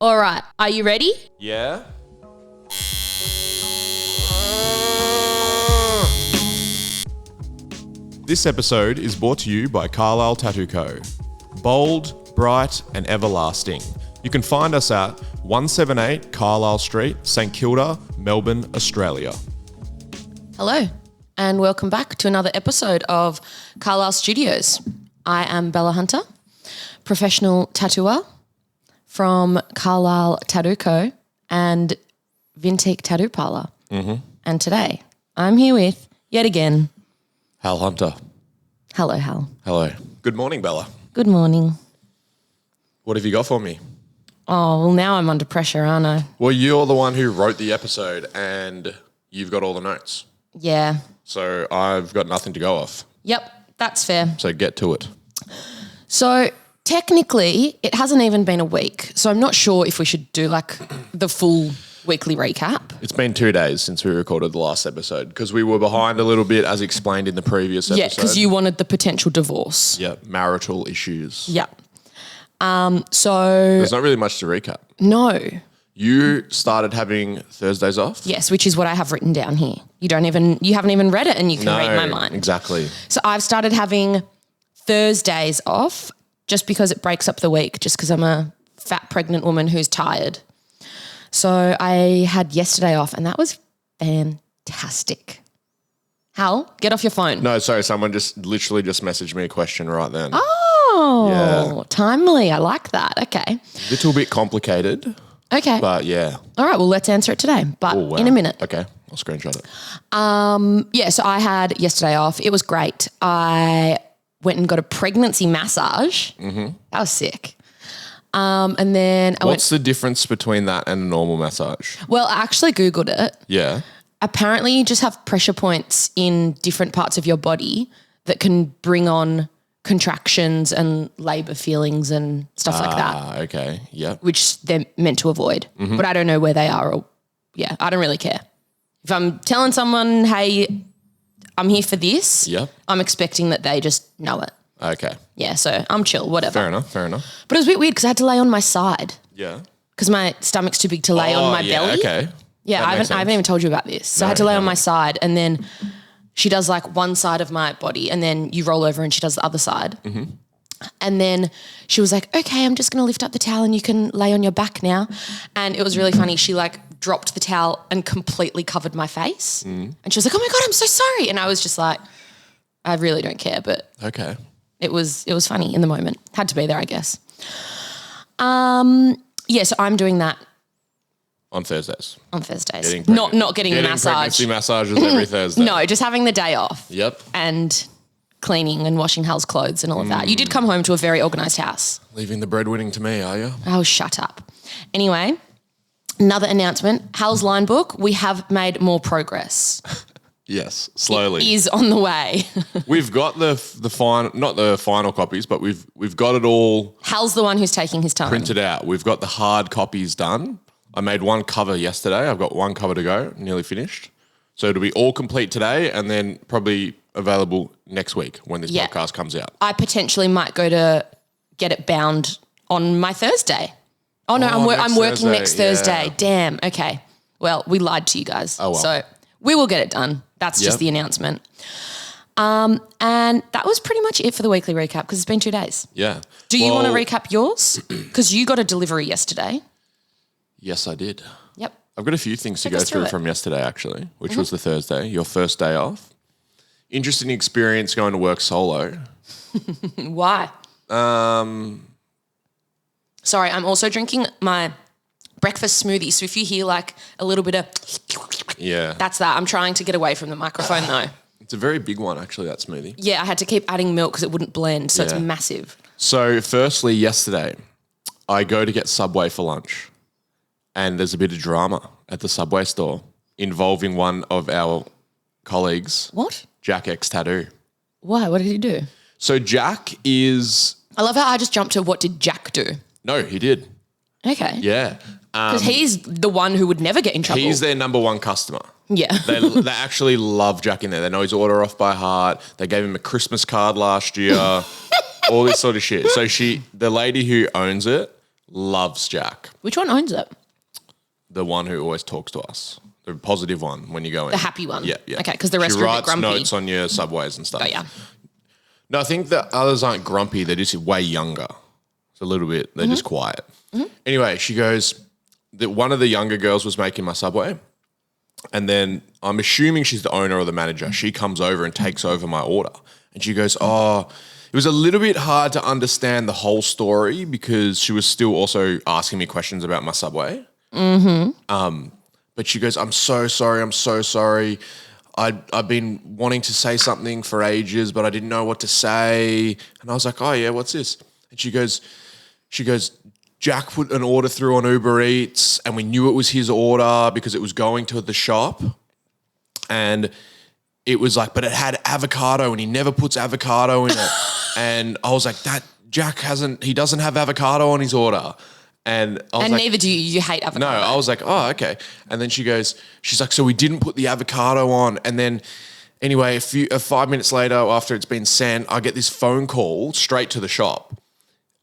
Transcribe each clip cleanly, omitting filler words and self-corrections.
All right, are you ready? Yeah? This episode is brought to you by Carlisle Tattoo Co. Bold, bright and everlasting. You can find us at 178 Carlisle Street, St Kilda, Melbourne, Australia. Hello, and welcome back to another episode of Carlisle Studios. I am Hal Hunter, professional tattooer from Carlisle Tattoo Co. and Vintique Tattoo Parlour. Mm-hmm. And today I'm here with, yet again, Hal Hunter. Hello, Hal. Hello. Good morning, Bella. Good morning. What have you got for me? Oh, well, now I'm under pressure, aren't I? Well, you're the one who wrote the episode and you've got all the notes. Yeah. So I've got nothing to go off. Yep, that's fair. So get to it. So technically, it hasn't even been a week, so I'm not sure if we should do like the full weekly recap. It's been 2 days since we recorded the last episode because we were behind a little bit as explained in the previous episode. Yeah, because you wanted the potential divorce. Yeah, marital issues. Yeah. So There's not really much to recap. no. You started having Thursdays off? Yes, which is what I have written down here. You haven't even read it and you can read my mind. Exactly. So I've started having Thursdays off just because it breaks up the week, just because I'm a fat pregnant woman who's tired. So I had yesterday off and that was fantastic. Hal, get off your phone. No, sorry, someone literally messaged me a question right then. Oh, timely. I like that. Okay. Little bit complicated, Okay. but yeah. All right, well, let's answer it today, but Oh, wow. in a minute. Okay, I'll screenshot it. Yeah, so I had yesterday off. It was great. I went and got a pregnancy massage. Mm-hmm. That was sick. And then What's the difference between that and a normal massage? I actually Googled it. Yeah. Apparently you just have pressure points in different parts of your body that can bring on contractions and labour feelings and stuff like that, Okay, yeah. which they're meant to avoid. Mm-hmm. But I don't know where they are. I don't really care. If I'm telling someone, hey, I'm here for this, Yep. I'm expecting that they just know it. Okay, Yeah, so I'm chill, whatever. fair enough. But it was a bit weird because I had to lay on my side Yeah. because my stomach's too big to lay on my belly. Okay. Yeah, That I makes haven't even told you about this. So I had to lay on my side and then she does like one side of my body and then you roll over and she does the other side. Mm-hmm. And then she was like, okay, I'm just going to lift up the towel and you can lay on your back now. And it was really funny. She like dropped the towel and completely covered my face. And she was like, oh my God, I'm so sorry. And I was just like, I really don't care. But Okay. it was funny in the moment. Had to be there, I guess. Yeah, so I'm doing that On Thursdays. on Thursdays. Getting Not getting a massage. Pregnancy massages every Thursday. No, just having the day off. Yep. And cleaning and washing Hal's clothes and all of that. You did come home to a very organised house. Leaving the breadwinning to me, are you? Oh, shut up. Anyway, another announcement. Hal's line book, we have made more progress. Yes, slowly. Is on the way. We've got the final, not the final copies, but we've got it all Hal's the one who's taking his time. printed out. We've got the hard copies done. I made one cover yesterday. I've got one cover to go, nearly finished. So it'll be all complete today and then probably available next week when this podcast comes out. I potentially might go to get it bound on my Thursday. Oh, no, I'm working Thursday, next Thursday. yeah. Damn, okay. Well, we lied to you guys. Oh, well. So we will get it done. That's just Yep. the announcement. And that was pretty much it for the weekly recap because it's been 2 days. Yeah. Do you want to recap yours? Because you got a delivery yesterday. Yes, I did. Yep. I've got a few things to Take go us through through it. from yesterday, actually, which was the Thursday, your first day off. Interesting experience going to work solo. Why? Sorry, I'm also drinking my breakfast smoothie. So if you hear like a little bit of, Yeah. that's that. I'm trying to get away from the microphone though. It's a very big one, actually, that smoothie. Yeah, I had to keep adding milk because it wouldn't blend. So Yeah. it's massive. So, firstly, yesterday, I go to get Subway for lunch, and there's a bit of drama at the Subway store involving one of our colleagues, What? Jack X Tattoo. Why? What did he do? So, Jack is... I love how I just jumped to what did Jack do? No, he did. Okay. Yeah. Because he's the one who would never get in trouble. He's their number one customer. Yeah. They actually love Jack in there. They know his order off by heart. They gave him a Christmas card last year. All this sort of shit. So the lady who owns it, loves Jack. Which one owns it? The one who always talks to us. The positive one when you go in. The happy one? Yeah, yeah. Okay, because the rest she are a bit writes grumpy. notes on your subways and stuff. Oh, yeah. No, I think the others aren't grumpy. They're just way younger. It's a little bit. They're just quiet. Anyway, she goes, that one of the younger girls was making my subway. And then I'm assuming she's the owner or the manager. She comes over and takes over my order. And she goes, oh, it was a little bit hard to understand the whole story because she was still also asking me questions about my subway. But she goes, I'm so sorry. I'm so sorry. I've been wanting to say something for ages, but I didn't know what to say. And I was like, oh, yeah, what's this? And she goes, Jack put an order through on Uber Eats and we knew it was his order because it was going to the shop. And it was like, but it had avocado and he never puts avocado in it. And I was like, he doesn't have avocado on his order. And I was and like, neither do you. You hate avocado. no, I was like, oh, okay. And then she's like, so we didn't put the avocado on. And then anyway, 5 minutes later, after it's been sent, I get this phone call straight to the shop.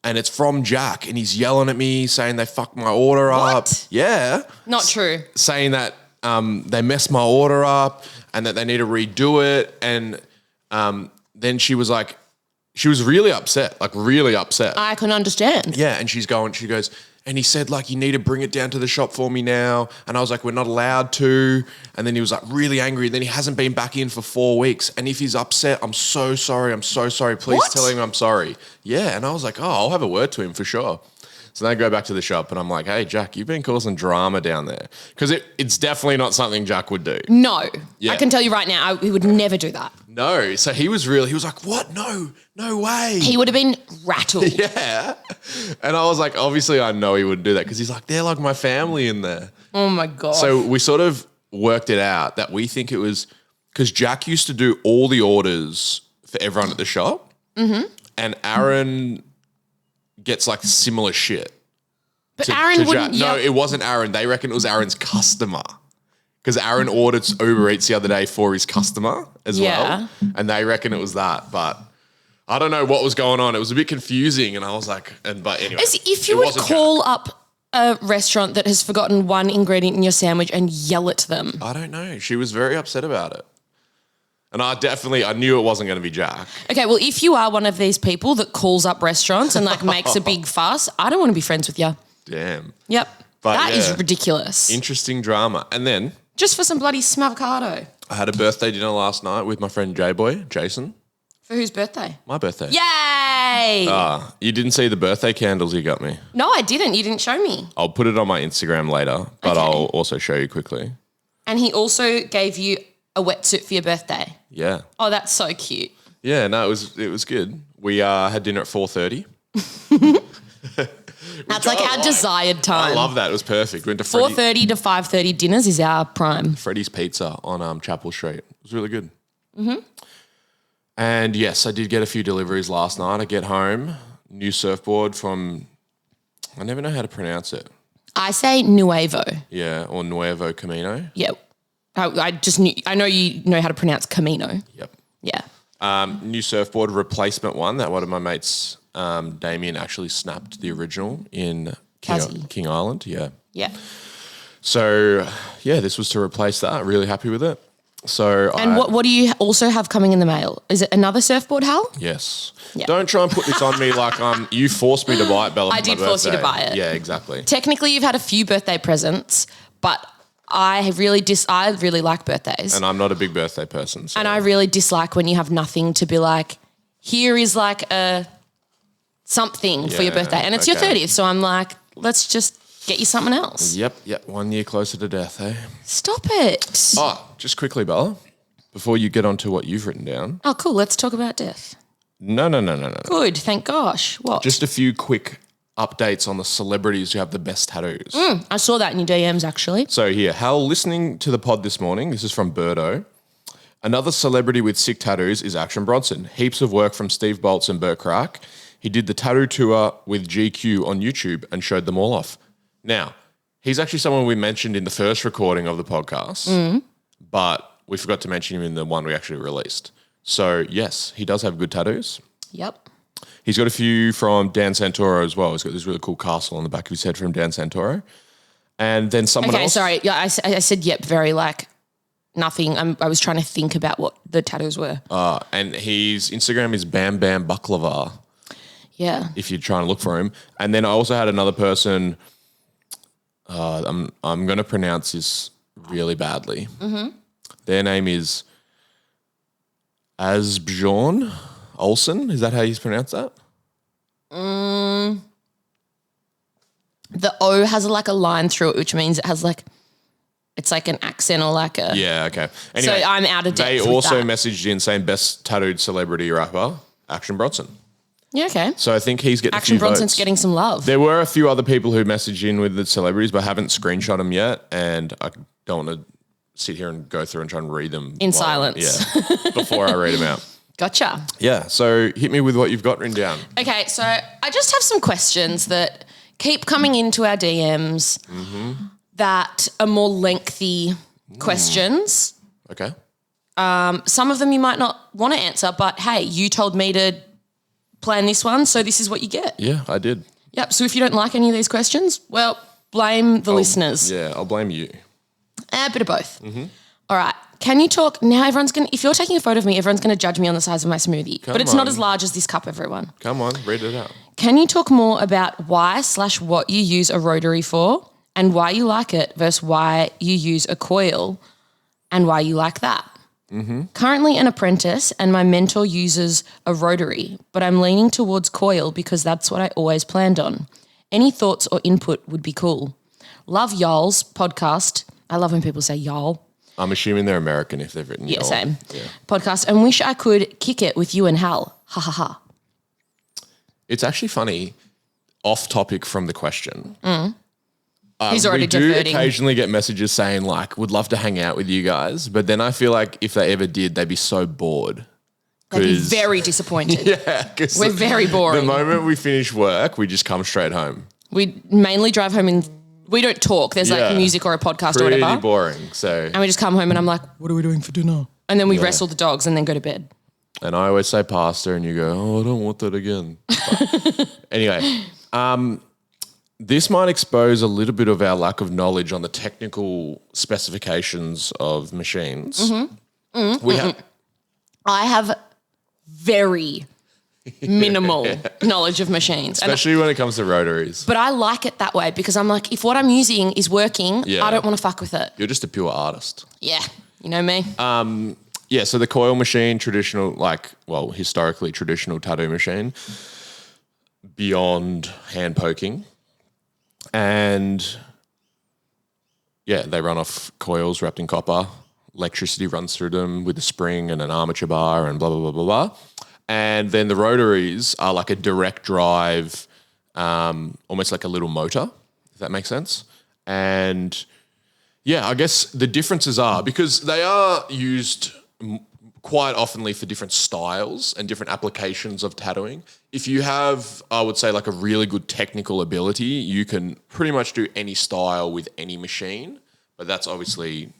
And it's from Jack. And he's yelling at me, saying they fucked my order up. What? Yeah. Not true. Saying that they messed my order up and that they need to redo it. And then she was really upset, like really upset. I can understand. Yeah, and she goes, and he said, like, you need to bring it down to the shop for me now. And I was like, we're not allowed to. And then he was like really angry. Then he hasn't been back in for 4 weeks. And if he's upset, I'm so sorry. I'm so sorry. Please What? tell him I'm sorry. Yeah, and I was like, oh, I'll have a word to him for sure. So then I go back to the shop and I'm like, hey, Jack, you've been causing drama down there. Because it's definitely not something Jack would do. No. Yeah. I can tell you right now, he would never do that. No. So he was like, what? No way. He would have been rattled. Yeah. And I was like, obviously I know he wouldn't do that because he's like, they're like my family in there. Oh my God. So we sort of worked it out that we think it was because Jack used to do all the orders for everyone at the shop. And Aaron gets like similar shit. But Aaron wouldn't Jack. No, it wasn't Aaron. They reckon it was Aaron's customer. Because Aaron ordered Uber Eats the other day for his customer as well. And they reckon it was that. But I don't know what was going on. It was a bit confusing. And I was like, but anyway. As if you would call up a restaurant that has forgotten one ingredient in your sandwich and yell at them. I don't know. She was very upset about it. And I knew it wasn't going to be Jack. Okay, well, if you are one of these people that calls up restaurants and like makes a big fuss, I don't want to be friends with you. Damn. Yep. But that is ridiculous. Interesting drama. And then Just for some bloody smavocado. I had a birthday dinner last night with my friend J-Boy, Jason. For whose birthday? My birthday. Yay! You didn't see the birthday candles you got me? No, I didn't. You didn't show me. I'll put it on my Instagram later, but Okay. I'll also show you quickly. And he also gave you a wetsuit for your birthday. Yeah. Oh, that's so cute. Yeah, no, it was good. We had dinner at 4:30. That's like our desired time. I love that. It was perfect. We went to 4:30 to 5:30 dinners is our prime. Freddy's Pizza on Chapel Street. It was really good. And yes, I did get a few deliveries last night. I get home, new surfboard from, I never know how to pronounce it. I say Nuevo. Yeah, or Nuevo Camino. Yeah. I know you know how to pronounce Camino. Yep. Yeah. New surfboard replacement one that one of my mates, Damien, actually snapped the original in King Island. Yeah. Yeah. So, yeah, this was to replace that. Really happy with it. So, And what do you also have coming in the mail? Is it another surfboard, Hal? Yes. Yeah. Don't try and put this on me like you forced me to buy it, Bella. I did force you to buy it. Yeah, exactly. Technically, you've had a few birthday presents, but I really like birthdays. And I'm not a big birthday person. So. And I really dislike when you have nothing to be like, here is like a something for your birthday. And it's your 30th. So I'm like, let's just get you something else. Yep. 1 year closer to death, eh? Stop it. Oh, just quickly, Bella, before you get on to what you've written down. Oh, cool. Let's talk about death. No. Good. Thank gosh. What? Just a few quick updates on the celebrities who have the best tattoos. I saw that in your DMs, actually. So here, Hal, listening to the pod this morning, this is from Birdo. Another celebrity with sick tattoos is Action Bronson. Heaps of work from Steve Boltz and Burt Crack. He did the tattoo tour with GQ on YouTube and showed them all off. Now, he's actually someone we mentioned in the first recording of the podcast, but we forgot to mention him in the one we actually released. So, yes, he does have good tattoos. Yep. He's got a few from Dan Santoro as well. He's got this really cool castle on the back of his head from Dan Santoro. And then someone else. Okay, sorry. Yeah, I said yep, very like nothing. I was trying to think about what the tattoos were. And his Instagram is Bam Bam Baklava. Yeah. If you're trying to look for him. And then I also had another person, I'm going to pronounce this really badly. Mm-hmm. Their name is Asbjorn Olsen. Is that how you pronounce that? The O has like a line through it, which means it has like, it's like an accent or like a... Yeah, okay. Anyway, so I'm out of depth They with also that. messaged in saying best tattooed celebrity rapper, Action Bronson. Yeah, okay. So I think he's getting Action a few Bronson's votes. getting some love. There were a few other people who messaged in with the celebrities, but I haven't screenshot them yet, and I don't want to sit here and go through and try and read them. In silence. Yeah, before I read them out. Gotcha. Yeah, so hit me with what you've got written down. Okay, so I just have some questions that keep coming into our DMs that are more lengthy questions. Okay. Some of them you might not want to answer, but hey, you told me to plan this one, so this is what you get. Yeah, I did. Yep, so if you don't like any of these questions, well, blame the listeners. Yeah, I'll blame you. A bit of both. All right. Can you talk now? If you're taking a photo of me, everyone's going to judge me on the size of my smoothie. But it's not as large as this cup, everyone. Come on, read it out. Can you talk more about why/what you use a rotary for and why you like it versus why you use a coil and why you like that? Currently an apprentice and my mentor uses a rotary, but I'm leaning towards coil because that's what I always planned on. Any thoughts or input would be cool. Love y'all's podcast. I love when people say y'all. I'm assuming they're American if they've written Yeah, y'all. same. Yeah. Podcast and wish I could kick it with you and Hal. Ha ha ha. It's actually funny, off topic from the question. He's already we do diverting. occasionally get messages saying like, would love to hang out with you guys, but then I feel like if they ever did, they'd be so bored. They'd be 'Cause- very disappointed. Yeah, 'cause We're very boring. The moment we finish work, we just come straight home. We mainly drive home and we don't talk. There's Yeah. like music or a podcast or Pretty whatever. boring. So, And we just come home and I'm like, what are we doing for dinner? And then we wrestle the dogs and then go to bed. and I always say pasta, and you go, oh, I don't want that again. But anyway, this might expose a little bit of our lack of knowledge on the technical specifications of machines. We have. I have very minimal knowledge of machines. Especially when it comes to rotaries. But I like it that way because I'm like, if what I'm using is working, Yeah. I don't want to fuck with it. You're just a pure artist. Yeah. You know me? Yeah, so the coil machine, historically traditional tattoo machine, beyond hand poking. And yeah, they run off coils wrapped in copper. Electricity runs through them with a spring and an armature bar and blah, blah, blah, blah, blah. And then the rotaries are like a direct drive, almost like a little motor, if that makes sense. And yeah, I guess the differences are because they are used quite oftenly for different styles and different applications of tattooing. If you have, I would say, like a really good technical ability, you can pretty much do any style with any machine, but that's obviously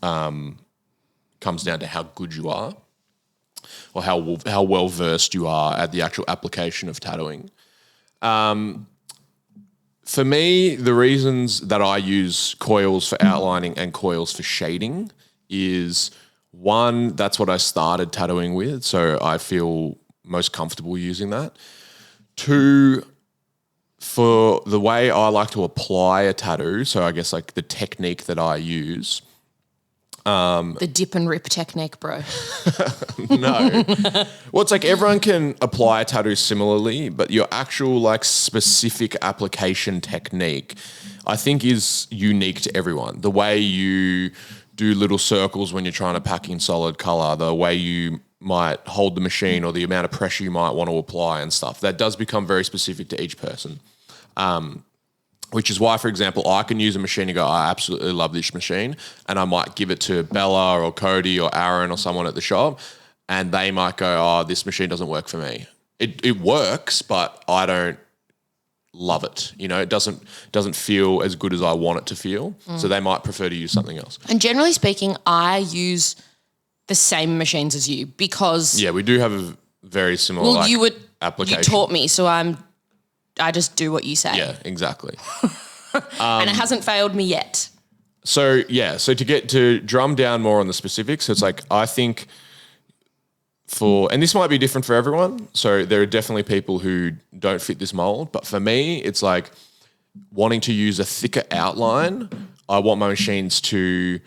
comes down to how good you are or how well versed you are at the actual application of tattooing. For me, the reasons that I use coils for outlining and coils for shading is one, that's what I started tattooing with, so I feel most comfortable using that. Two, for the way I like to apply a tattoo, so I guess like the technique that I use. The dip and rip technique, bro. No. Well, it's like everyone can apply a tattoo similarly, but your actual like specific application technique, I think, is unique to everyone. The way you do little circles when you're trying to pack in solid color, the way you might hold the machine or the amount of pressure you might want to apply and stuff, that does become very specific to each person. Which is why, for example, I can use a machine and go, I absolutely love this machine, and I might give it to Bella or Cody or Aaron or someone at the shop, and they might go, oh, this machine doesn't work for me. It works, but I don't love it. You know, it doesn't feel as good as I want it to feel, so they might prefer to use something else. And generally speaking, I use the same machines as you because... Yeah, we do have a very similar... Well, you would application. You taught me, so I just do what you say. Yeah, exactly. And it hasn't failed me yet. So to get to drum down more on the specifics, it's like I think and this might be different for everyone. So there are definitely people who don't fit this mold, but for me, it's like wanting to use a thicker outline. I want my machines to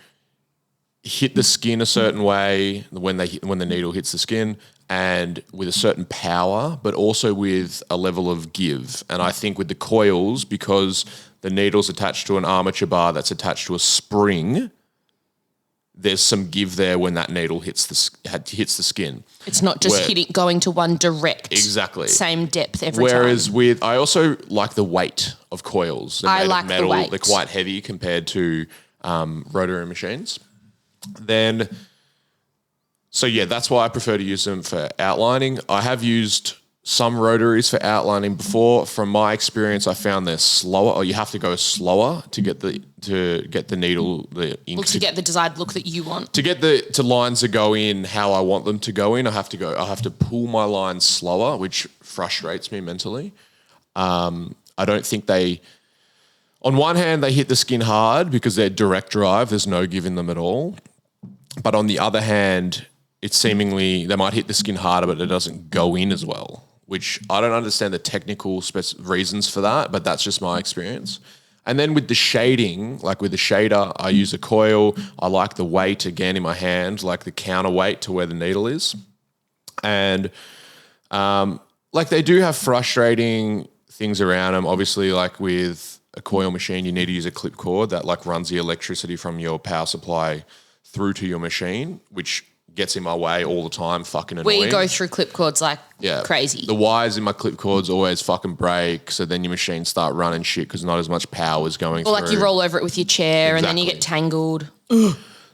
hit the skin a certain way when the needle hits the skin, and with a certain power, but also with a level of give. And I think with the coils, because the needle's attached to an armature bar that's attached to a spring, there's some give there when that needle hits the skin. It's not just going to one direct. Exactly. Same depth every time. Whereas I also like the weight of coils. They're made of metal. The weight. They're quite heavy compared to rotary machines. That's why I prefer to use them for outlining. I have used some rotaries for outlining before. From my experience, I found they're slower, or you have to go slower to get the needle, the ink to get the desired look that you want. To get the lines to go in how I want them to go in, I have to pull my lines slower, which frustrates me mentally. I don't think on one hand, they hit the skin hard because they're direct drive. There's no give in them at all. But on the other hand, it's seemingly they might hit the skin harder, but it doesn't go in as well, which I don't understand the technical reasons for that, but that's just my experience. And then with the shading, like with the shader, I use a coil. I like the weight, again, in my hand, like the counterweight to where the needle is. And they do have frustrating things around them. Obviously, like with a coil machine, you need to use a clip cord that like runs the electricity from your power supply through to your machine, which gets in my way all the time, fucking annoying. We go through clip cords like crazy. The wires in my clip cords always fucking break, so then your machines start running shit because not as much power is going through. Or like you roll over it with your chair and then you get tangled.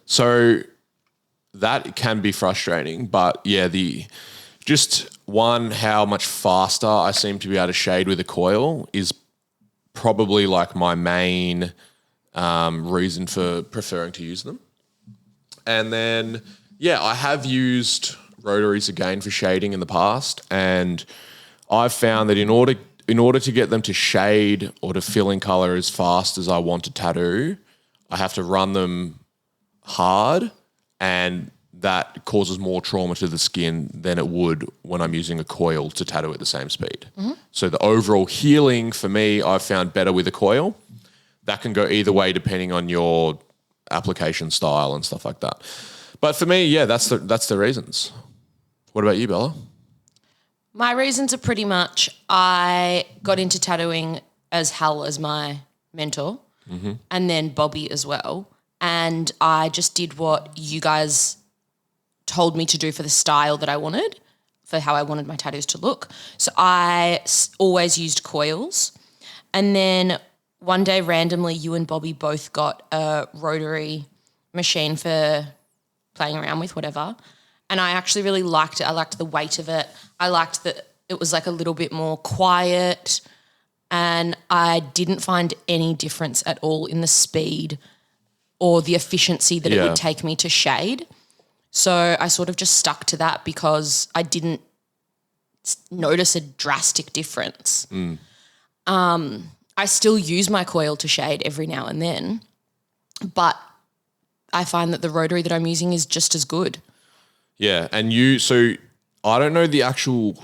So that can be frustrating, but how much faster I seem to be able to shade with a coil is probably like my main reason for preferring to use them. And then I have used rotaries again for shading in the past, and I've found that in order to get them to shade or to fill in color as fast as I want to tattoo, I have to run them hard, and that causes more trauma to the skin than it would when I'm using a coil to tattoo at the same speed. Mm-hmm. So the overall healing for me, I've found better with a coil. That can go either way depending on your application style and stuff like that. But for me, that's the reasons. What about you, Bella? My reasons are pretty much I got into tattooing as Hal as my mentor, and then Bobby as well. And I just did what you guys told me to do for the style that I wanted, for how I wanted my tattoos to look. So I always used coils. And then one day randomly you and Bobby both got a rotary machine for playing around with, whatever. And I actually really liked it. I liked the weight of it. I liked that it was like a little bit more quiet, and I didn't find any difference at all in the speed or the efficiency that it would take me to shade. So I sort of just stuck to that because I didn't notice a drastic difference. I still use my coil to shade every now and then, but I find that the rotary that I'm using is just as good. Yeah, and so I don't know the actual,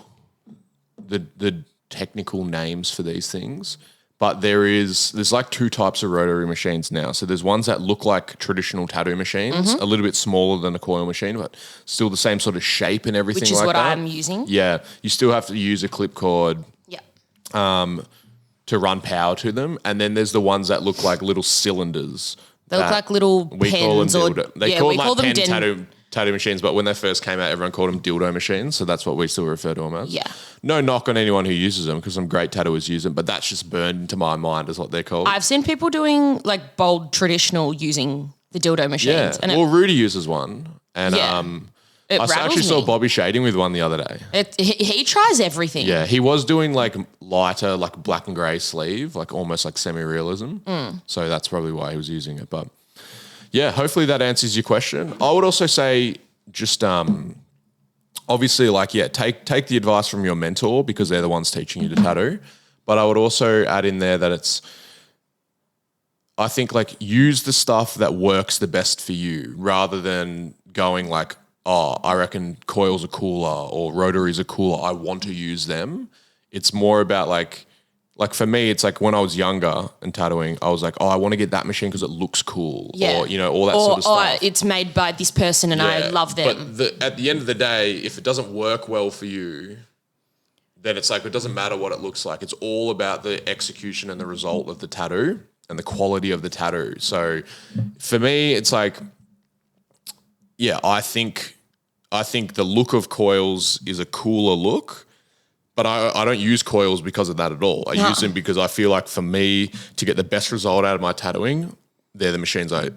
the technical names for these things, but there's like two types of rotary machines now. So there's ones that look like traditional tattoo machines, a little bit smaller than a coil machine, but still the same sort of shape and everything like that. Which is what I'm using. Yeah, you still have to use a clip cord to run power to them. And then there's the ones that look like little cylinders. They look like little pens. We call them dildo. Tattoo machines, but when they first came out, everyone called them dildo machines, so that's what we still refer to them as. Yeah. No knock on anyone who uses them, because some great tattooers use them, but that's just burned into my mind as what they're called. I've seen people doing like bold traditional using the dildo machines. Yeah. Rudy uses one, and I actually saw Bobby shading with one the other day. He tries everything. Yeah, he was doing like lighter, like black and grey sleeve, like almost like semi-realism. So that's probably why he was using it. But yeah, hopefully that answers your question. I would also say just obviously, like, yeah, take the advice from your mentor because they're the ones teaching you to tattoo. But I would also add in there that I think, like, use the stuff that works the best for you rather than going like, oh, I reckon coils are cooler or rotaries are cooler, I want to use them. It's more about like for me, it's like when I was younger and tattooing, I was like, oh, I want to get that machine because it looks cool. Yeah. Or, all that sort of stuff. Or it's made by this person and I love them. But at the end of the day, if it doesn't work well for you, then it's like it doesn't matter what it looks like. It's all about the execution and the result of the tattoo and the quality of the tattoo. So for me, it's like, yeah, I think the look of coils is a cooler look. But I don't use coils because of that at all. I use them because I feel like for me to get the best result out of my tattooing, they're the machines I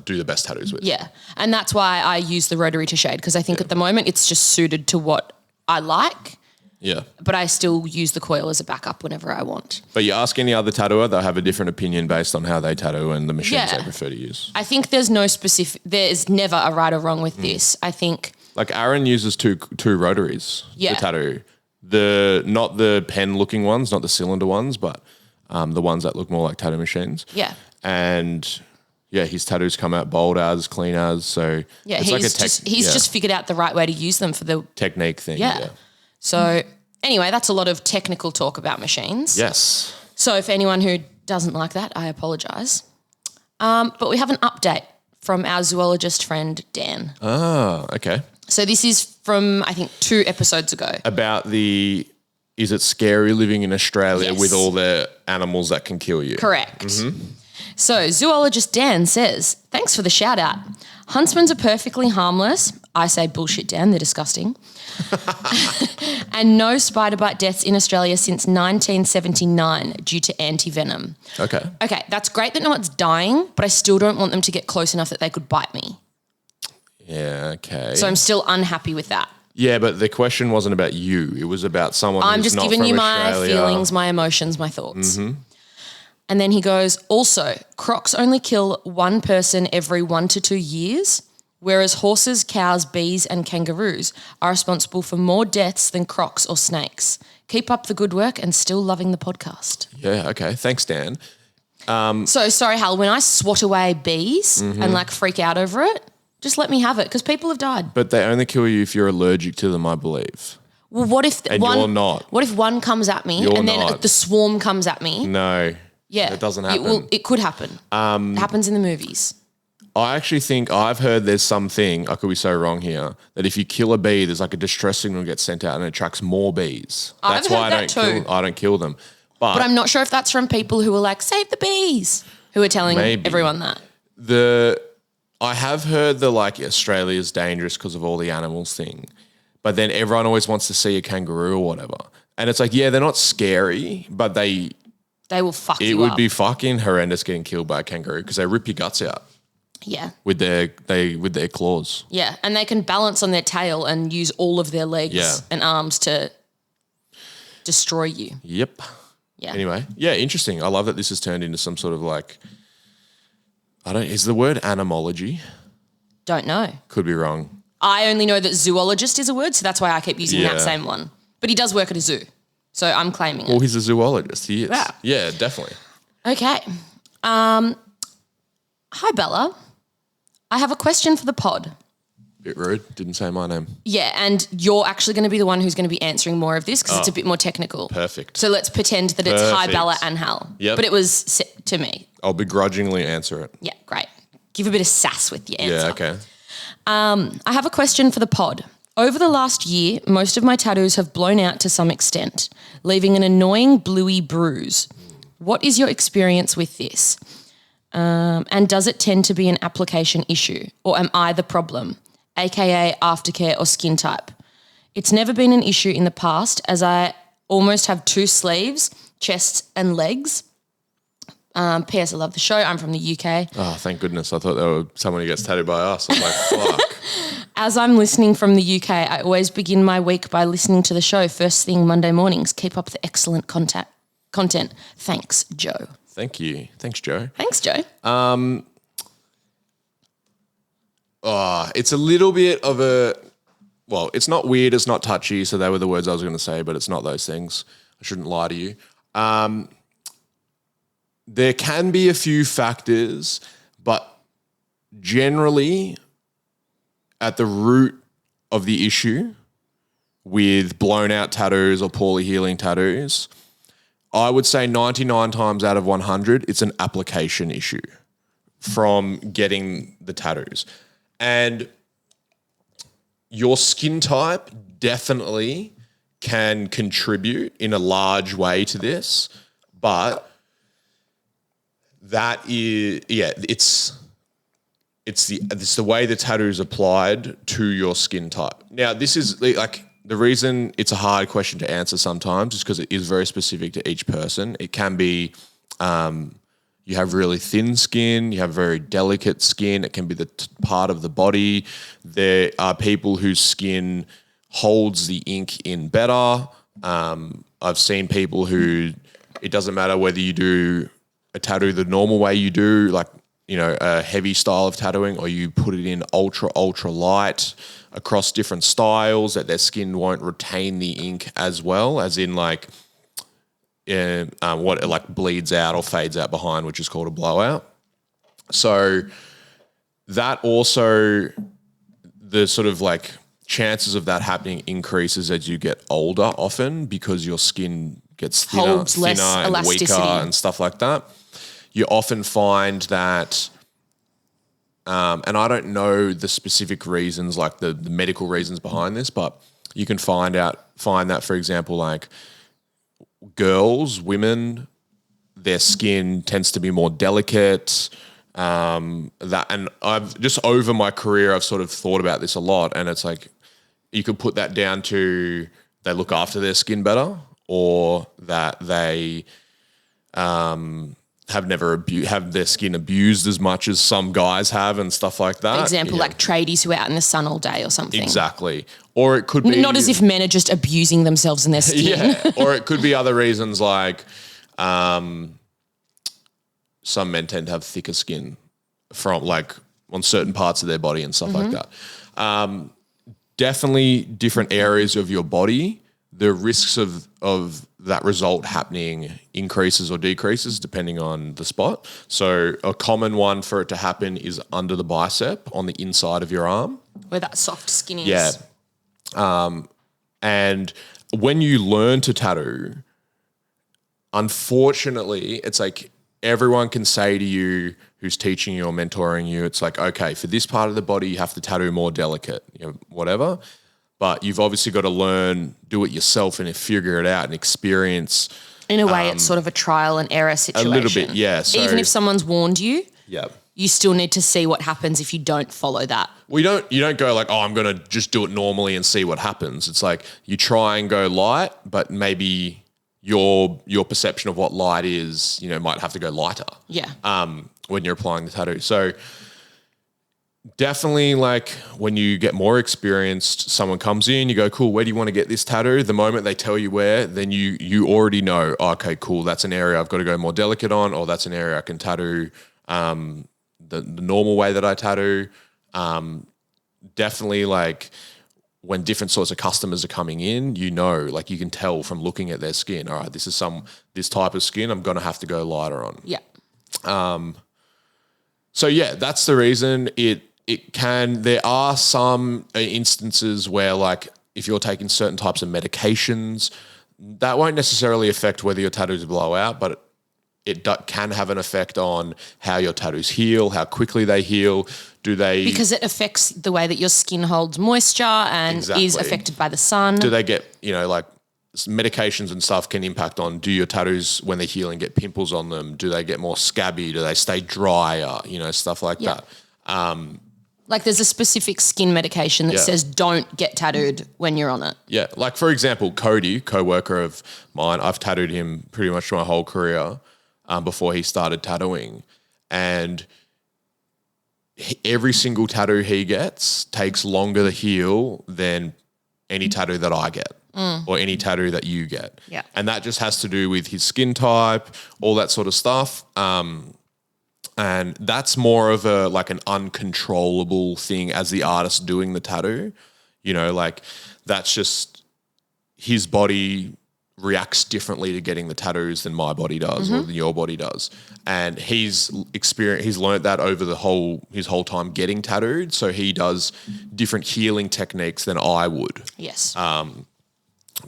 do the best tattoos with. Yeah, and that's why I use the rotary to shade because I think at the moment it's just suited to what I like. Yeah. But I still use the coil as a backup whenever I want. But you ask any other tattooer, they'll have a different opinion based on how they tattoo and the machines they prefer to use. I think there's never a right or wrong with this. I think. Like Aaron uses two rotaries to tattoo. Not the pen looking ones, not the cylinder ones, but the ones that look more like tattoo machines. Yeah. And his tattoos come out bold as, clean as. So yeah, it's he's just figured out the right way to use them for the technique thing. Yeah. So anyway, that's a lot of technical talk about machines. Yes. So if anyone who doesn't like that, I apologise. But we have an update from our zoologist friend Dan. Ah, okay. So this is from, I think, 2 episodes ago. About is it scary living in Australia with all the animals that can kill you? Correct. Mm-hmm. So zoologist Dan says, thanks for the shout out. Huntsmans are perfectly harmless. I say bullshit, Dan, they're disgusting. And no spider bite deaths in Australia since 1979 due to anti-venom. Okay, that's great that no one's dying, but I still don't want them to get close enough that they could bite me. Yeah, okay. So I'm still unhappy with that. Yeah, but the question wasn't about you. It was about someone I'm who's just not giving from you my Australia. feelings, my emotions, my thoughts. Mm-hmm. And then he goes, also, crocs only kill one person every 1 to 2 years, whereas horses, cows, bees and kangaroos are responsible for more deaths than crocs or snakes. Keep up the good work and still loving the podcast. Yeah, okay. Thanks, Dan. So sorry, Hal, when I swat away bees and like freak out over it, just let me have it because people have died. But they only kill you if you're allergic to them, I believe. Well, what if you're not? What if one comes at me and then the swarm comes at me? No. Yeah. It doesn't happen. It could happen. It happens in the movies. I actually think I've heard there's something, I could be so wrong here, that if you kill a bee, there's like a distress signal gets sent out and it attracts more bees. That's why I don't kill them. But I'm not sure if that's from people who are like, save the bees, who are telling everyone that. I have heard the like Australia's dangerous because of all the animals thing, but then everyone always wants to see a kangaroo or whatever. And it's like, yeah, they're not scary, but they will fuck you up. It would be fucking horrendous getting killed by a kangaroo because they rip your guts out. Yeah. With their claws. Yeah, and they can balance on their tail and use all of their legs and arms to destroy you. Yep. Yeah. Anyway, yeah, interesting. I love that this has turned into some sort of like, is the word animology? Don't know. Could be wrong. I only know that zoologist is a word, so that's why I keep using that same one. But he does work at a zoo, so I'm claiming it. Well, he's a zoologist. He is. Yeah. Yeah, definitely. Okay. Hi, Bella. I have a question for the pod. Bit rude. Didn't say my name. Yeah, and you're actually going to be the one who's going to be answering more of this because it's a bit more technical. Perfect. So let's pretend that it's hi, Bella and Hal. Yep. But it was to me. I'll begrudgingly answer it. Yeah, great. Give a bit of sass with your answer. Yeah, okay. I have a question for the pod. Over the last year, most of my tattoos have blown out to some extent, leaving an annoying bluey bruise. What is your experience with this? And does it tend to be an application issue, or am I the problem, aka aftercare or skin type? It's never been an issue in the past as I almost have 2 sleeves, chest and legs. P.S. I love the show. I'm from the UK. Oh, thank goodness. I thought they were someone who gets tattooed by us. I was like, fuck. As I'm listening from the UK, I always begin my week by listening to the show first thing Monday mornings. Keep up the excellent content. Thanks, Joe. Thank you. Thanks, Joe. Thanks, Joe. It's a little bit of a well, it's not weird, it's not touchy, so they were the words I was going to say, but it's not those things. I shouldn't lie to you. There can be a few factors, but generally at the root of the issue with blown out tattoos or poorly healing tattoos, I would say 99 times out of 100, it's an application issue from getting the tattoos. And your skin type definitely can contribute in a large way to this, but that is, it's the way the tattoo is applied to your skin type. Now, this is like the reason it's a hard question to answer sometimes is because it is very specific to each person. It can be you have really thin skin, you have very delicate skin. It can be the part of the body. There are people whose skin holds the ink in better. I've seen people who it doesn't matter whether you do a tattoo the normal way you do, like, you know, a heavy style of tattooing, or you put it in ultra light across different styles, that their skin won't retain the ink as well, as in like what it like bleeds out or fades out behind, which is called a blowout. So that also, the sort of like chances of that happening increases as you get older often, because your skin gets thinner and weaker and stuff like that. You often find that, and I don't know the specific reasons, like the medical reasons behind this, but you can find that, for example, like women, their skin tends to be more delicate. And I've just over my career, I've sort of thought about this a lot, and it's like you could put that down to they look after their skin better, or that they have never have their skin abused as much as some guys have and stuff like that. For example, like tradies who are out in the sun all day or something. Exactly. Or it could be... Not as if men are just abusing themselves in their skin. Yeah. Or it could be other reasons, like some men tend to have thicker skin from like on certain parts of their body and stuff like that. Definitely different areas of your body, the risks of that result happening increases or decreases depending on the spot. So a common one for it to happen is under the bicep on the inside of your arm. Where that soft skin is. Yeah. And when you learn to tattoo, unfortunately, it's like everyone can say to you who's teaching you or mentoring you, it's like, okay, for this part of the body, you have to tattoo more delicate, you know, whatever. But you've obviously got to learn, do it yourself and figure it out and experience. In a way, it's sort of a trial and error situation. A little bit, yeah. So, even if someone's warned you, yeah, you still need to see what happens if you don't follow that. Well, you don't go like, oh, I'm going to just do it normally and see what happens. It's like you try and go light, but maybe your perception of what light is, you know, might have to go lighter. Yeah. When you're applying the tattoo. So definitely, like when you get more experienced, someone comes in, you go, cool, where do you want to get this tattoo? The moment they tell you where, then you already know, oh, okay, cool, that's an area I've got to go more delicate on, or that's an area I can tattoo the normal way that I tattoo. Definitely, like when different sorts of customers are coming in, you know, like you can tell from looking at their skin, all right, this type of skin I'm going to have to go lighter on. Yeah. So yeah, that's the reason there are some instances where, like, if you're taking certain types of medications, that won't necessarily affect whether your tattoos blow out, but it can have an effect on how your tattoos heal, how quickly they heal. Because it affects the way that your skin holds moisture and is affected by the sun. Do they get, you know, like medications and stuff can impact on, do your tattoos when they're healing get pimples on them? Do they get more scabby? Do they stay drier? You know, stuff like that. Like there's a specific skin medication that says don't get tattooed when you're on it. Yeah. Like, for example, Cody, co-worker of mine, I've tattooed him pretty much my whole career before he started tattooing. And every single tattoo he gets takes longer to heal than any tattoo that I get or any tattoo that you get. Yeah. And that just has to do with his skin type, all that sort of stuff. And that's more of an uncontrollable thing as the artist doing the tattoo. You know, like that's just his body reacts differently to getting the tattoos than my body does or than your body does. And he's learned that over his whole time getting tattooed. So he does different healing techniques than I would. Yes.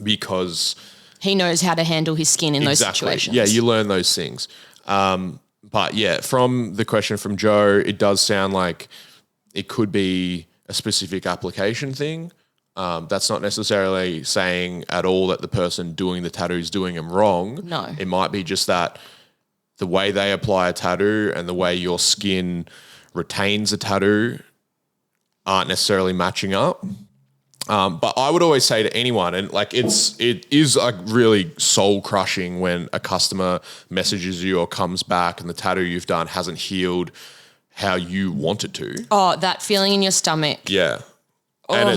Because he knows how to handle his skin in those situations. Yeah, you learn those things. But yeah, from the question from Joe, it does sound like it could be a specific application thing. That's not necessarily saying at all that the person doing the tattoo is doing them wrong. No. It might be just that the way they apply a tattoo and the way your skin retains a tattoo aren't necessarily matching up. But I would always say to anyone, and like it is like really soul crushing when a customer messages you or comes back and the tattoo you've done hasn't healed how you want it to. Oh, that feeling in your stomach. Yeah. And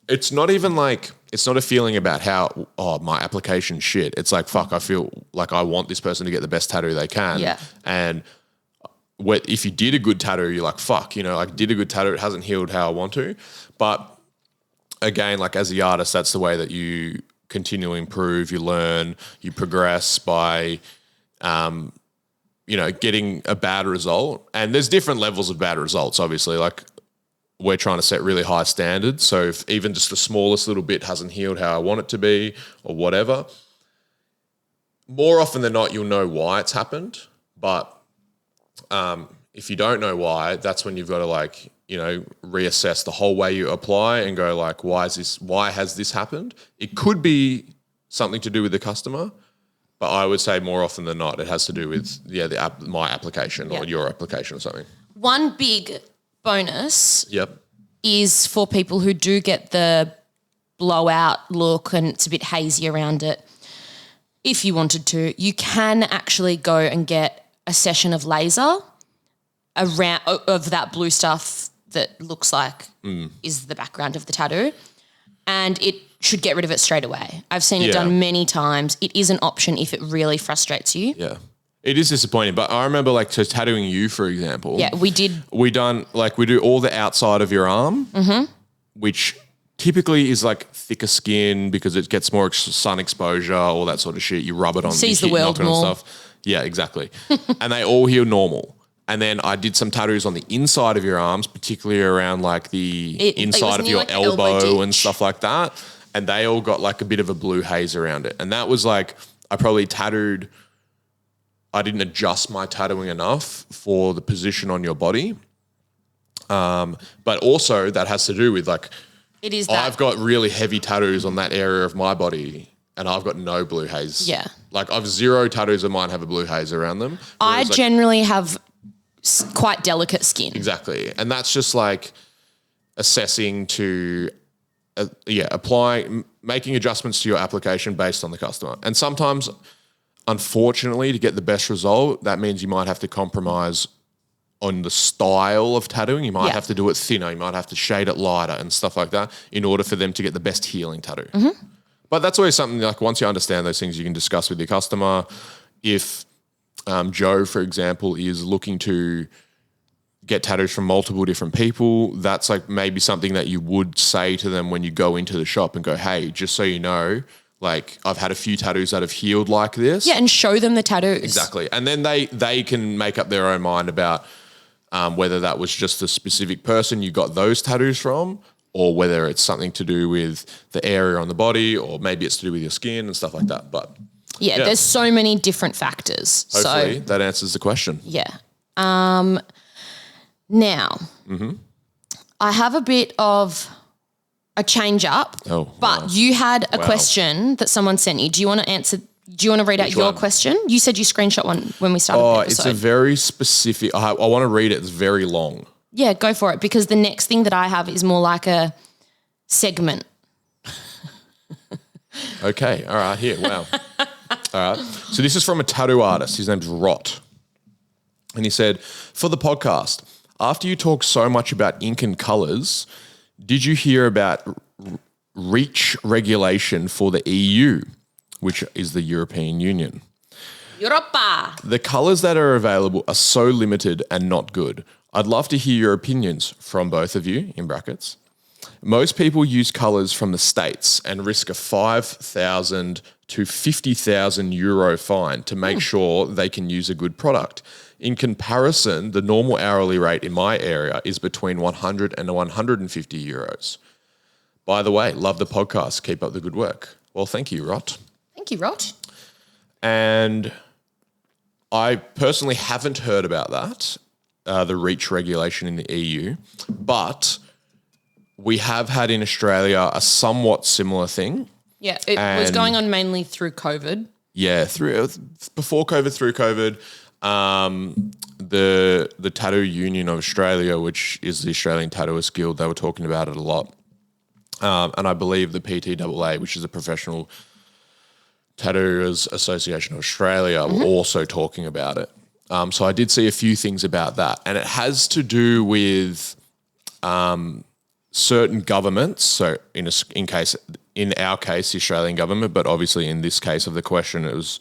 it's not even like, it's not a feeling about how, my application's shit. It's like, fuck, I feel like I want this person to get the best tattoo they can. Yeah. And if you did a good tattoo, you're like, fuck, I did a good tattoo. It hasn't healed how I want to. But again, like as the artist, that's the way that you continually improve, you learn, you progress by, getting a bad result. And there's different levels of bad results, obviously. Like we're trying to set really high standards. So if even just the smallest little bit hasn't healed how I want it to be or whatever, more often than not, you'll know why it's happened. But if you don't know why, that's when you've got to reassess the whole way you apply and go like, why has this happened? It could be something to do with the customer, but I would say more often than not, it has to do with my application or your application or something. One big bonus Yep. is for people who do get the blowout look and it's a bit hazy around it. If you wanted to, you can actually go and get a session of laser around of that blue stuff that looks like is the background of the tattoo, and it should get rid of it straight away. I've seen it done many times. It is an option if it really frustrates you. Yeah. It is disappointing, but I remember tattooing you, for example. Yeah, we did. We do all the outside of your arm, which typically is like thicker skin because it gets more sun exposure, all that sort of shit. You rub it on. Sees the world more. Stuff. Yeah, exactly. And they all heal normal. And then I did some tattoos on the inside of your arms, particularly around like the inside of your elbow and stuff like that. And they all got like a bit of a blue haze around it. And that was like, I didn't adjust my tattooing enough for the position on your body. But also that has to do with I've got really heavy tattoos on that area of my body and I've got no blue haze. Yeah. Like I've zero tattoos of mine have a blue haze around them. I generally have quite delicate skin. Exactly. And that's just like assessing to, making adjustments to your application based on the customer. And sometimes, unfortunately, to get the best result, that means you might have to compromise on the style of tattooing. You might have to do it thinner. You might have to shade it lighter and stuff like that in order for them to get the best healing tattoo. Mm-hmm. But that's always something like once you understand those things, you can discuss with your customer. If Joe, for example, is looking to get tattoos from multiple different people, that's like maybe something that you would say to them when you go into the shop and go, hey, just so you know, like I've had a few tattoos that have healed like this. Yeah, and show them the tattoos. Exactly. And then they can make up their own mind about whether that was just a specific person you got those tattoos from or whether it's something to do with the area on the body or maybe it's to do with your skin and stuff like that. But yeah, there's so many different factors. Hopefully that answers the question. Yeah. Now, I have a bit of a change up, but you had a question that someone sent you. Do you want to answer? Do you want to read out your question? You said you screenshot one when we started the episode. It's a very specific, I want to read it. It's very long. Yeah, go for it because the next thing that I have is more like a segment. Okay. All right. Here. Wow. All right. So this is from a tattoo artist. His name's Rot. And he said, for the podcast, after you talk so much about ink and colours, did you hear about REACH regulation for the EU, which is the European Union? Europa. The colours that are available are so limited and not good. I'd love to hear your opinions from both of you, in brackets. Most people use colours from the States and risk a 5,000 to 50,000 euro fine to make sure they can use a good product. In comparison, the normal hourly rate in my area is between 100 and 150 euros. By the way, love the podcast. Keep up the good work. Well, thank you, Rot. Thank you, Rot. And I personally haven't heard about that, the REACH regulation in the EU, but we have had in Australia a somewhat similar thing. Yeah, it was going on mainly through COVID. Yeah, before COVID, through COVID, the Tattoo Union of Australia, which is the Australian Tattooist Guild, they were talking about it a lot. And I believe the PTAA, which is the Professional Tattooers Association of Australia, were also talking about it. So I did see a few things about that. And it has to do with certain governments. So in our case, the Australian government, but obviously in this case of the question, it was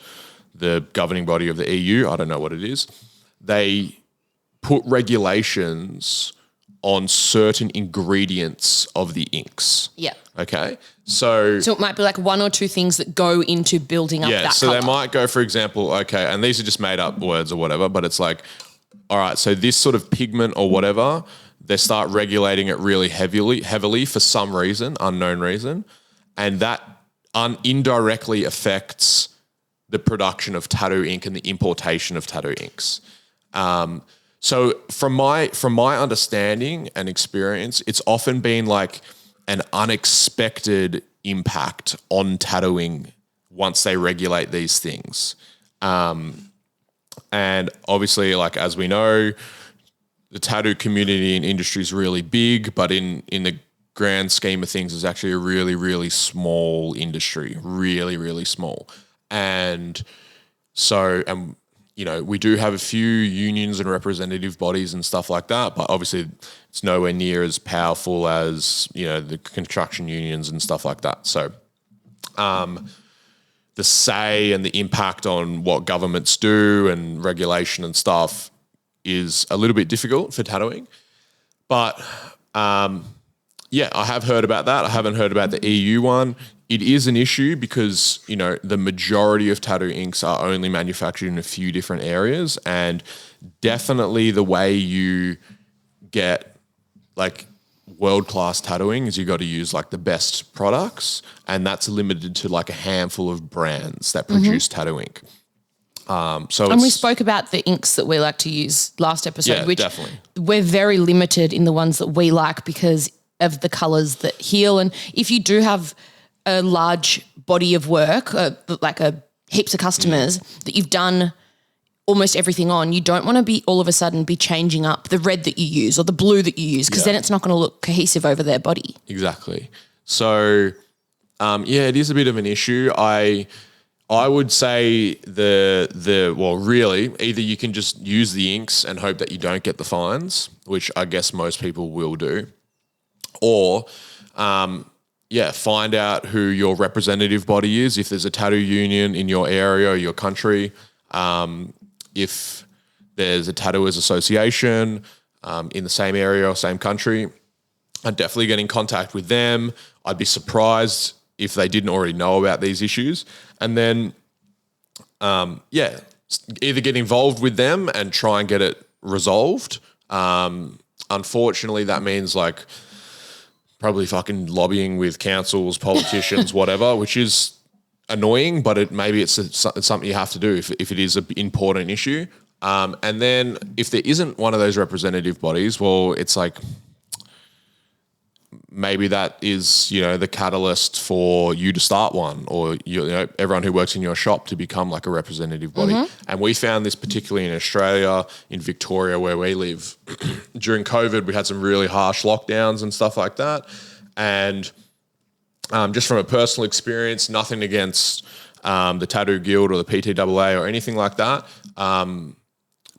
the governing body of the EU. I don't know what it is. They put regulations on certain ingredients of the inks. Yeah. Okay. So it might be like one or two things that go into building up that so colour. they might go, for example, okay, and these are just made up words or whatever, but it's like, all right, so this sort of pigment or whatever, they start regulating it really heavily for some reason, unknown reason, and that indirectly affects the production of tattoo ink and the importation of tattoo inks. So from my understanding and experience, it's often been like an unexpected impact on tattooing once they regulate these things. And obviously, like as we know, the tattoo community and industry is really big, but in the grand scheme of things, it's actually a really, really small industry, really, really small. And so, you know, we do have a few unions and representative bodies and stuff like that, but obviously it's nowhere near as powerful as, you know, the construction unions and stuff like that. So the say and the impact on what governments do and regulation and stuff is a little bit difficult for tattooing. But yeah, I have heard about that. I haven't heard about the EU one. It is an issue because, you know, the majority of tattoo inks are only manufactured in a few different areas, and definitely the way you get like world-class tattooing is you got to use like the best products, and that's limited to like a handful of brands that produce tattoo ink. And we spoke about the inks that we like to use last episode, which definitely. We're very limited in the ones that we like because of the colours that heal. And if you do have a large body of work, like heaps of customers that you've done almost everything on, you don't want to be all of a sudden be changing up the red that you use or the blue that you use, because then it's not going to look cohesive over their body. Exactly. So, it is a bit of an issue. I would say really, either you can just use the inks and hope that you don't get the fines, which I guess most people will do, or find out who your representative body is, if there's a tattoo union in your area or your country, if there's a tattooers association in the same area or same country. I'd definitely get in contact with them. I'd be surprised if they didn't already know about these issues. And then, either get involved with them and try and get it resolved. Unfortunately, that means like probably fucking lobbying with councils, politicians, whatever, which is annoying, but maybe it's something you have to do if it is an important issue. And then if there isn't one of those representative bodies, well, it's like maybe that is, you know, the catalyst for you to start one, or you know, everyone who works in your shop to become like a representative body. And we found this particularly in Australia, in Victoria, where we live. During COVID, we had some really harsh lockdowns and stuff like that. And just from a personal experience, nothing against the Tattoo Guild or the PTAA or anything like that.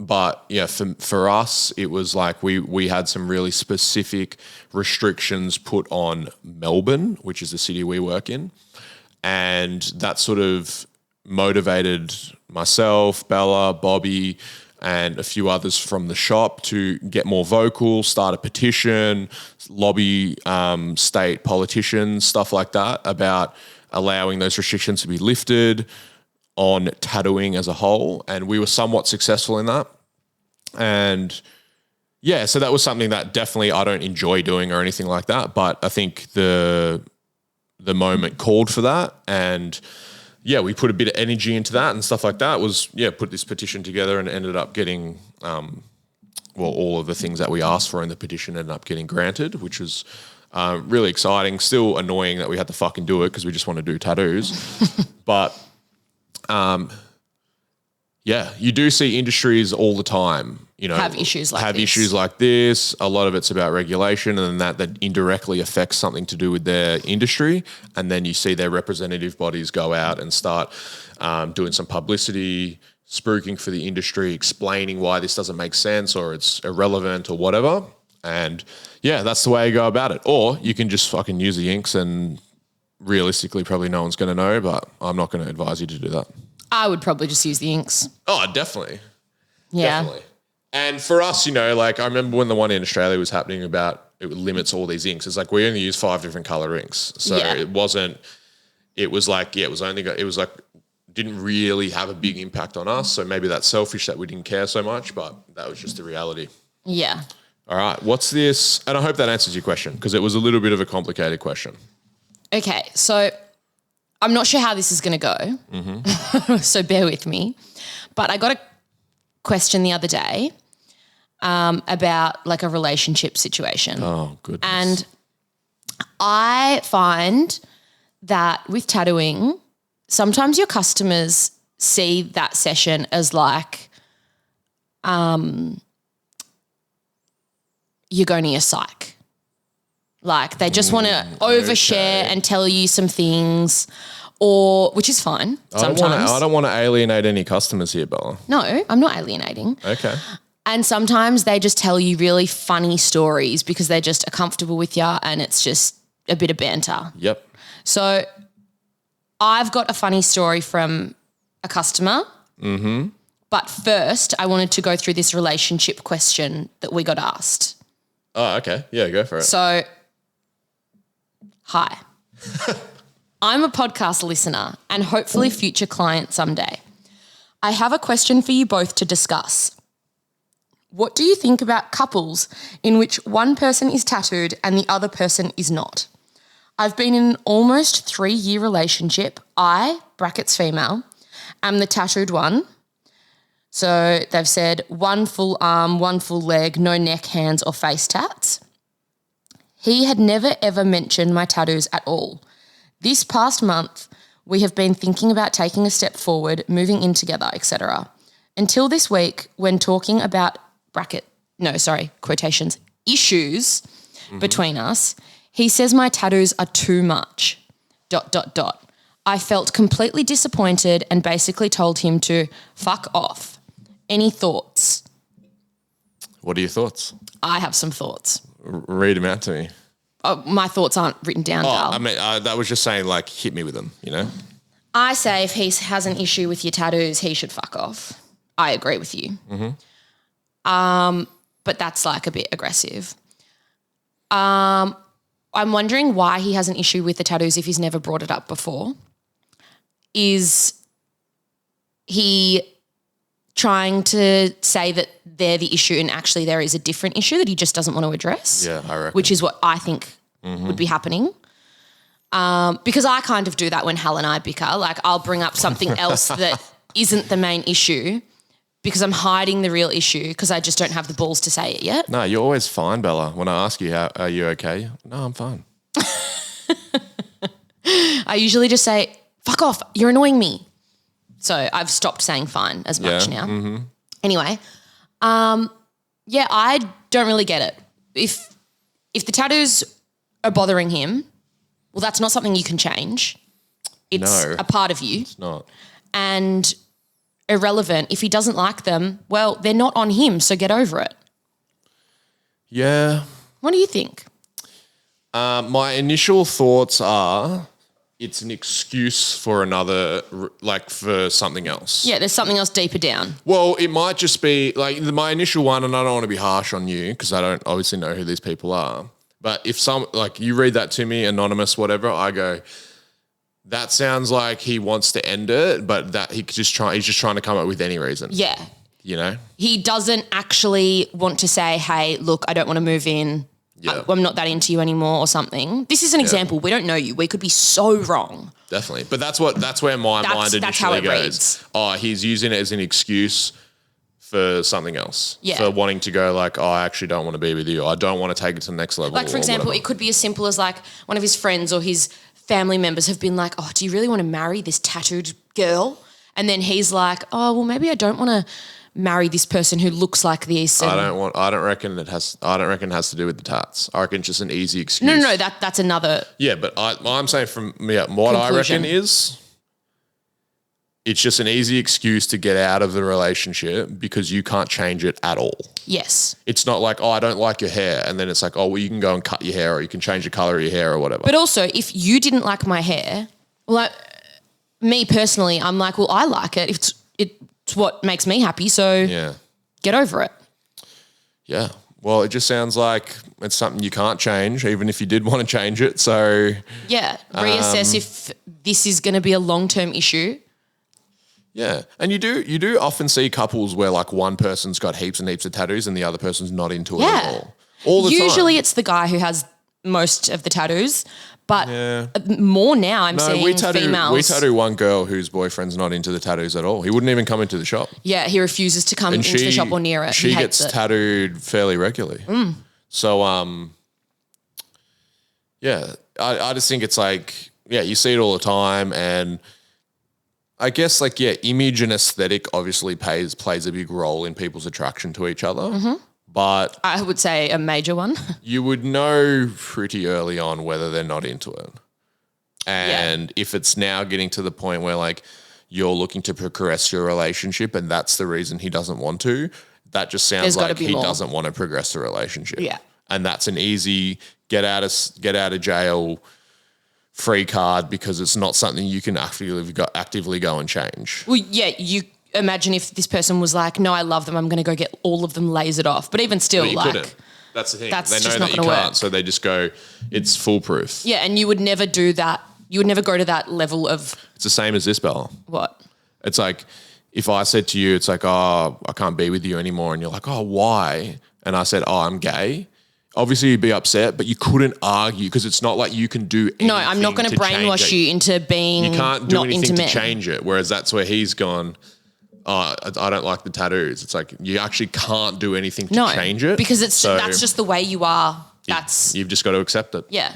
But yeah, for us, it was like we had some really specific restrictions put on Melbourne, which is the city we work in. And that sort of motivated myself, Bella, Bobby, and a few others from the shop to get more vocal, start a petition, lobby state politicians, stuff like that, about allowing those restrictions to be lifted on tattooing as a whole. And we were somewhat successful in that. And yeah, so that was something that definitely I don't enjoy doing or anything like that. But I think the moment called for that. And yeah, we put a bit of energy into that and stuff like that. Put this petition together and ended up getting, all of the things that we asked for in the petition ended up getting granted, which was really exciting. Still annoying that we had to fucking do it because we just want to do tattoos. But you do see industries all the time, have issues like this. A lot of it's about regulation, and that indirectly affects something to do with their industry. And then you see their representative bodies go out and start doing some publicity, spruiking for the industry, explaining why this doesn't make sense or it's irrelevant or whatever. And yeah, that's the way you go about it. Or you can just fucking use the inks, and realistically probably no one's going to know, but I'm not going to advise you to do that. I would probably just use the inks. Oh, definitely. Yeah. Definitely. And for us, I remember when the one in Australia was happening about it limits all these inks. It's like we only use 5 different color inks. So it didn't really have a big impact on us. So maybe that's selfish that we didn't care so much, but that was just the reality. Yeah. All right. What's this? And I hope that answers your question because it was a little bit of a complicated question. Okay. So I'm not sure how this is going to go. Mm-hmm. So bear with me. But I got a question the other day about like a relationship situation. Oh, goodness. And I find that with tattooing, sometimes your customers see that session as like you're going to your psych. Like they just want to overshare and tell you some things, which is fine sometimes. I don't want to alienate any customers here, Bella. No, I'm not alienating. Okay. And sometimes they just tell you really funny stories because they just are comfortable with you and it's just a bit of banter. Yep. So I've got a funny story from a customer. Mm-hmm. But first I wanted to go through this relationship question that we got asked. Oh, okay. Yeah, go for it. So, hi. I'm a podcast listener and hopefully future client someday. I have a question for you both to discuss. What do you think about couples in which one person is tattooed and the other person is not? I've been in an almost 3-year relationship. I, brackets female, am the tattooed one. So they've said 1 full arm, 1 full leg, no neck, hands or face tats. He had never ever mentioned my tattoos at all. This past month, we have been thinking about taking a step forward, moving in together, etc. Until this week, when talking about quotations, issues between us, he says my tattoos are too much, ... I felt completely disappointed and basically told him to fuck off. Any thoughts? What are your thoughts? I have some thoughts. Read them out to me. Oh, my thoughts aren't written down, Dal. I mean, that was just saying, like, hit me with them, I say if he has an issue with your tattoos, he should fuck off. I agree with you. Mm-hmm. But that's like a bit aggressive. I'm wondering why he has an issue with the tattoos if he's never brought it up before. Is he trying to say that they're the issue and actually there is a different issue that he just doesn't want to address? Yeah, I reckon. Which is what I think would be happening. Because I kind of do that when Hal and I bicker. Like I'll bring up something else that isn't the main issue because I'm hiding the real issue because I just don't have the balls to say it yet. No, you're always fine, Bella. When I ask you, are you okay? No, I'm fine. I usually just say, fuck off, you're annoying me. So I've stopped saying fine as much now. Mm-hmm. Anyway, I don't really get it. If the tattoos are bothering him, well, that's not something you can change. It's a part of you. It's not. And irrelevant. If he doesn't like them, well, they're not on him, so get over it. Yeah. What do you think? My initial thoughts are it's an excuse for another, like for something else. Yeah, there's something else deeper down. Well, it might just be like my initial one, and I don't want to be harsh on you because I don't obviously know who these people are. But if like you read that to me, anonymous, whatever, I go, that sounds like he wants to end it, but that he's just trying to come up with any reason. Yeah. You know? He doesn't actually want to say, hey, look, I don't want to move in. Yeah. I'm not that into you anymore or something. This is an example. We don't know you. We could be so wrong. Definitely. But that's where my mind initially how it goes. reads. Oh, he's using it as an excuse for something else. Yeah. For wanting to go like, oh, I actually don't want to be with you. I don't want to take it to the next level. Like, for example, it could be as simple as like one of his friends or his family members have been like, oh, do you really want to marry this tattooed girl? And then he's like, oh, well, maybe I don't want to marry this person who looks like this. And I don't reckon it has to do with the tats. I reckon it's just an easy excuse. No, that's another. Yeah, but I'm saying from what I reckon is it's just an easy excuse to get out of the relationship because you can't change it at all. Yes. It's not like, oh, I don't like your hair. And then it's like, oh, well, you can go and cut your hair or you can change the color of your hair or whatever. But also, if you didn't like my hair, well, me personally, I'm like, well, I like it. It's what makes me happy. So get over it. Yeah. Well, it just sounds like it's something you can't change, even if you did want to change it. So yeah, reassess if this is going to be a long-term issue. Yeah, and you do often see couples where like one person's got heaps and heaps of tattoos and the other person's not into it at all. All the time. Usually it's the guy who has most of the tattoos, but more now I'm seeing females. We tattoo one girl whose boyfriend's not into the tattoos at all. He wouldn't even come into the shop. Yeah, he refuses to come into the shop or near it. She gets tattooed fairly regularly. So, I just think it's like, you see it all the time, and I guess like, image and aesthetic obviously plays a big role in people's attraction to each other. Mm-hmm. But I would say a major one. You would know pretty early on whether they're not into it. And if it's now getting to the point where like you're looking to progress your relationship and that's the reason he doesn't want to, that just sounds like he doesn't want to progress the relationship. Yeah. And that's an easy get out of jail free card because it's not something you can actively go and change. Well, yeah, you imagine if this person was like, no, I love them, I'm going to go get all of them lasered off. But even still, couldn't. That's the thing. That's they know just that not you going to can't, work. so they just go, it's foolproof. Yeah, and you would never do that. You would never go to that level of... It's the same as this, Bella. What? It's like, if I said to you, it's like, oh, I can't be with you anymore. And you're like, oh, why? And I said, oh, I'm gay. Obviously, you'd be upset, but you couldn't argue because it's not like you can do anything. No, I'm not going to brainwash you into being not into men. You can't do anything to change it, whereas that's where he's gone, oh, I don't like the tattoos. It's like you actually can't do anything to change it. Because that's just the way you are. You've just got to accept it. Yeah.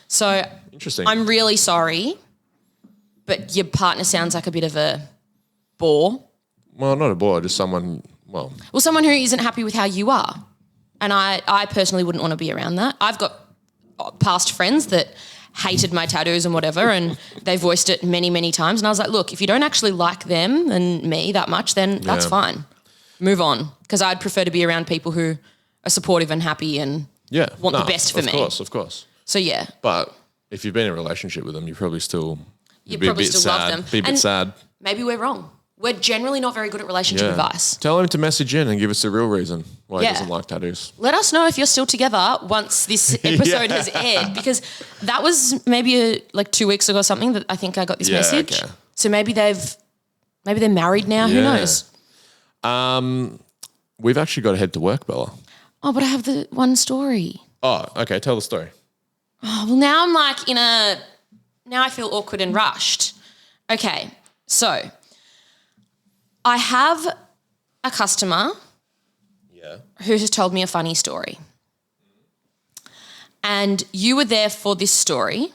So interesting. I'm really sorry, but your partner sounds like a bit of a bore. Well, not a bore, just someone, well, someone who isn't happy with how you are. And I personally wouldn't want to be around that. I've got past friends that hated my tattoos and whatever, and they voiced it many, many times. And I was like, look, if you don't actually like them and me that much, then that's fine. Move on. Because I'd prefer to be around people who are supportive and happy and want the best for me. Of course. So, yeah. But if you've been in a relationship with them, you probably still... You probably still love them. Be a bit sad. Maybe we're wrong. We're generally not very good at relationship advice. Tell him to message in and give us the real reason why he doesn't like tattoos. Let us know if you're still together once this episode has aired, because that was maybe like 2 weeks ago or something that I think I got this message. Okay. So maybe they're married now. Who knows? We've actually got to head to work, Bella. Oh, but I have the one story. Oh, okay. Tell the story. Oh, well, now I'm like now I feel awkward and rushed. Okay, so I have a customer who has told me a funny story. And you were there for this story.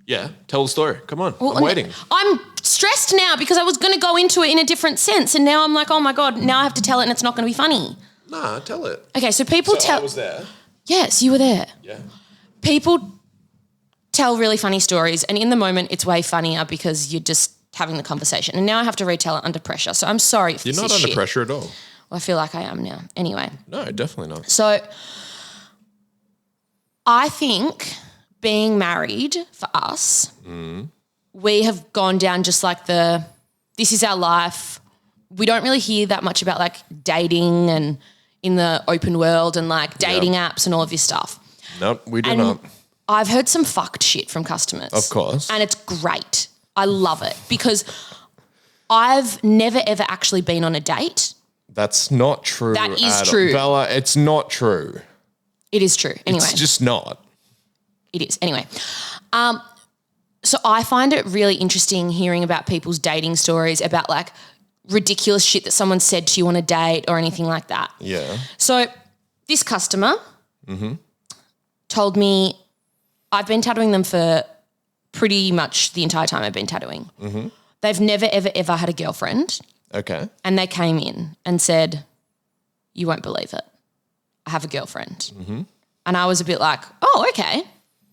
Yeah, tell the story. Come on, I'm waiting. I'm stressed now because I was going to go into it in a different sense, and now I'm like, oh, my God, now I have to tell it and it's not going to be funny. Nah, tell it. Okay, so I was there. Yes, you were there. Yeah. People tell really funny stories, and in the moment it's way funnier because you're just having the conversation. And now I have to retell it under pressure. So I'm sorry if this is shit. You're not under pressure at all. Well, I feel like I am now. Anyway. No, definitely not. So I think being married for us, we have gone down just like this is our life. We don't really hear that much about like dating and in the open world and like dating apps and all of this stuff. Nope, we do not. I've heard some fucked shit from customers. Of course. And it's great. I love it because I've never ever actually been on a date. That's not true. That is true. Bella, it's not true. It is true. Anyway. It's just not. It is. Anyway. So I find it really interesting hearing about people's dating stories about like ridiculous shit that someone said to you on a date or anything like that. Yeah. So this customer told me I've been tattooing them for pretty much the entire time I've been tattooing. They've never, ever, ever had a girlfriend. Okay. And they came in and said, you won't believe it. I have a girlfriend. And I was a bit like, oh, okay.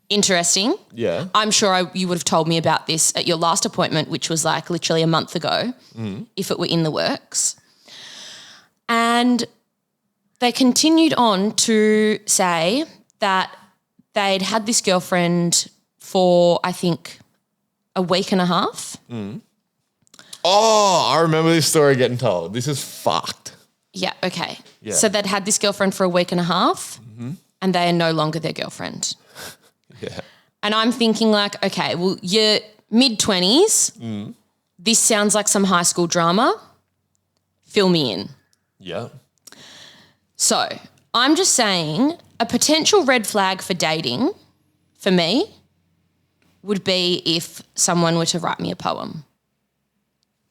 Interesting. Yeah. I'm sure you would have told me about this at your last appointment, which was like literally a month ago, if it were in the works. And they continued on to say that they'd had this girlfriend for, I think, a week and a half. Oh, I remember this story getting told. This is fucked. Yeah, okay. Yeah. So they'd had this girlfriend for a week and a half and they are no longer their girlfriend. Yeah. And I'm thinking like, okay, well, you're mid-20s. This sounds like some high school drama. Fill me in. Yeah. So I'm just saying a potential red flag for dating for me would be if someone were to write me a poem.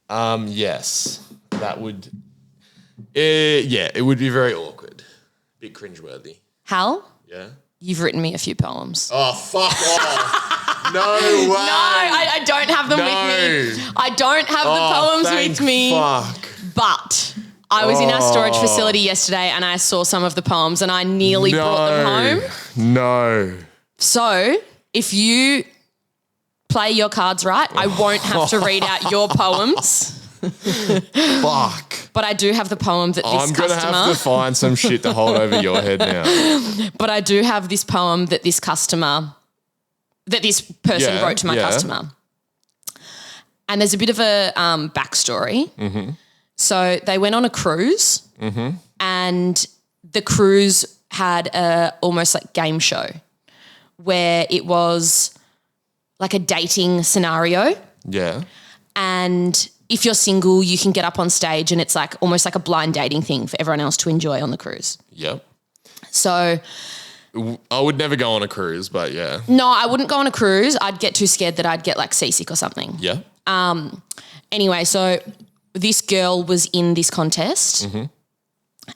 Yes. That would, it would be very awkward. Bit cringeworthy. Hal? Yeah. You've written me a few poems. Oh, fuck off. No way. No, I don't have them with me. I don't have the poems with me. Fuck. But I was in our storage facility yesterday and I saw some of the poems and I nearly brought them home. No. So if you play your cards right, I won't have to read out your poems. Fuck. But I do have the poem that this I'm going to have to find some shit to hold over your head now. But I do have this poem that this person wrote to my customer. And there's a bit of a backstory. So they went on a cruise and the cruise had a almost like game show where it was like a dating scenario. Yeah. And if you're single, you can get up on stage and it's like almost like a blind dating thing for everyone else to enjoy on the cruise. Yep. So I would never go on a cruise, but yeah. no, I wouldn't go on a cruise. I'd get too scared that I'd get like seasick or something. Yeah. Anyway, so this girl was in this contest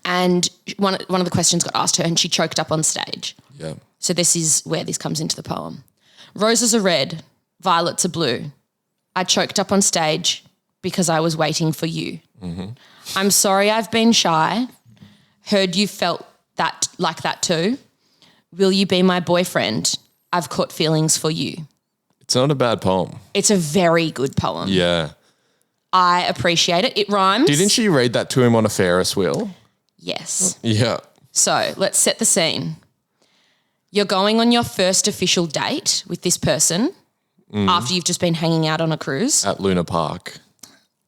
and one of the questions got asked her and she choked up on stage. Yeah. So this is where this comes into the poem. Roses are red, violets are blue. I choked up on stage because I was waiting for you. I'm sorry I've been shy. Heard you felt that like that too. Will you be my boyfriend? I've caught feelings for you. It's not a bad poem. It's a very good poem. Yeah. I appreciate it. It rhymes. Didn't she read that to him on a Ferris wheel? Yes. Yeah. So let's set the scene. You're going on your first official date with this person after you've just been hanging out on a cruise. At Luna Park.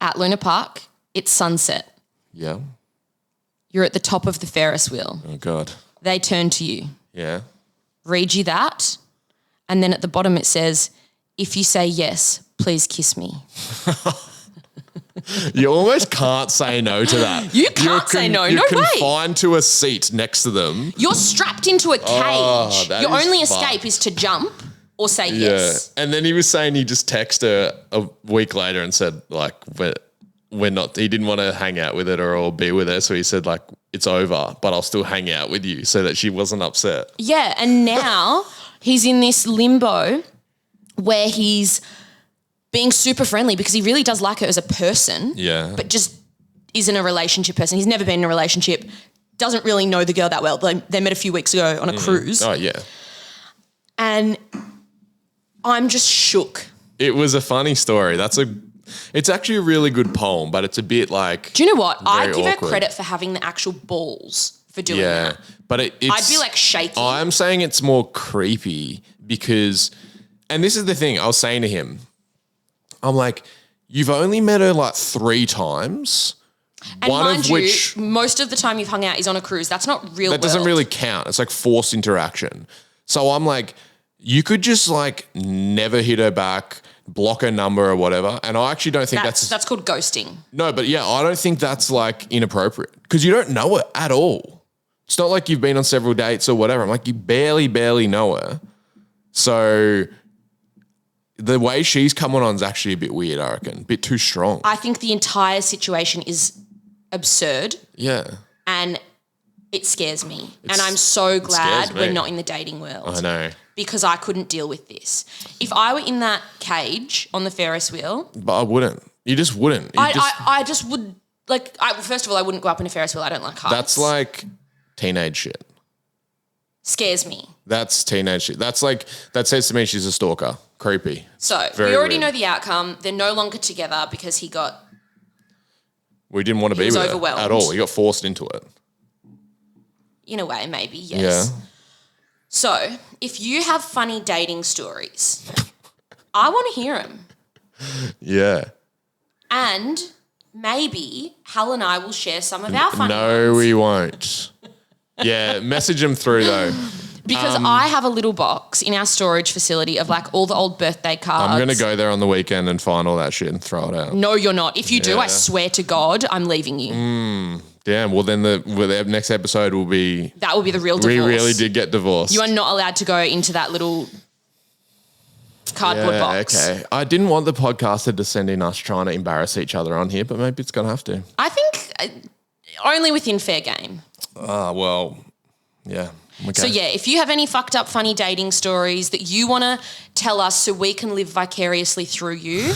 At Luna Park, it's sunset. Yeah. You're at the top of the Ferris wheel. Oh, God. They turn to you, Yeah. read you that, and then at the bottom it says, if you say yes, please kiss me. You almost can't say no to that. You can't say no. You're No way. confined to a seat next to them. You're strapped into a cage. that Your is only fucked. escape is to jump or say yes. Yeah. And then he was saying he just texted her a week later and said, like, we're not, he didn't want to hang out with it or be with her. So he said, like, it's over, but I'll still hang out with you, so that she wasn't upset. Yeah, and now he's in this limbo where he's being super friendly because he really does like her as a person. Yeah. But just isn't a relationship person. He's never been in a relationship, doesn't really know the girl that well. They met a few weeks ago on a cruise. Oh, yeah. And I'm just shook. It was a funny story. It's actually a really good poem, but it's a bit like. Do you know what? I very give awkward. her credit for having the actual balls for doing that. But it's... I'd be like shaking. I'm saying it's more creepy because... And this is the thing I was saying to him. I'm like, you've only met her like 3 times. And one mind of you, which... most of the time you've hung out is on a cruise. That's not real That doesn't really count. It's like forced interaction. So I'm like, you could just like never hit her back, block her number or whatever. And I actually don't think that's called ghosting. No, but yeah, I don't think that's like inappropriate because you don't know her at all. It's not like you've been on several dates or whatever. I'm like, you barely know her. So the way she's coming on is actually a bit weird, I reckon. A bit too strong. I think the entire situation is absurd. Yeah. And it scares me. And I'm so glad we're not in the dating world. I know. Because I couldn't deal with this. If I were in that cage on the Ferris wheel. But I wouldn't. You just wouldn't. I just would, like, first of all, I wouldn't go up in a Ferris wheel. I don't like heights. That's like teenage shit. Scares me. That's teenage shit. That's like, that says to me she's a stalker. Creepy. So we already know the outcome. They're no longer together because we didn't want to be with her at all. He got forced into it. In a way, maybe, yes. Yeah. So if you have funny dating stories, I want to hear them. Yeah. And maybe Hal and I will share some of our funny ones. No, we won't. Yeah, message them through though. Because I have a little box in our storage facility of like all the old birthday cards. I'm going to go there on the weekend and find all that shit and throw it out. No, you're not. If you do, I swear to God, I'm leaving you. Damn. Well, then the next episode will be... That will be the real divorce. We really did get divorced. You are not allowed to go into that little cardboard box. Okay. I didn't want the podcaster to send in us trying to embarrass each other on here, but maybe it's going to have to. I think only within fair game. Well, yeah. Okay. So, yeah, if you have any fucked up funny dating stories that you want to tell us so we can live vicariously through you,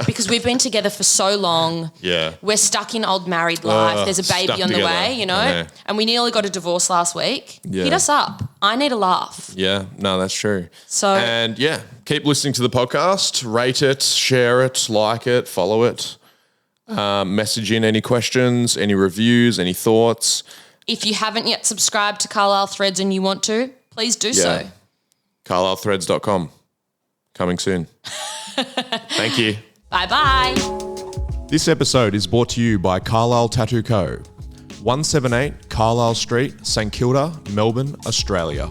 because we've been together for so long. Yeah. We're stuck in old married life. There's a baby on the way, you know, and we nearly got a divorce last week. Yeah. Hit us up. I need a laugh. Yeah, no, that's true. So, and yeah, keep listening to the podcast, rate it, share it, like it, follow it, message in any questions, any reviews, any thoughts. If you haven't yet subscribed to Carlisle Threads and you want to, please do so. CarlisleThreads.com. Coming soon. Thank you. Bye-bye. This episode is brought to you by Carlisle Tattoo Co. 178 Carlisle Street, St Kilda, Melbourne, Australia.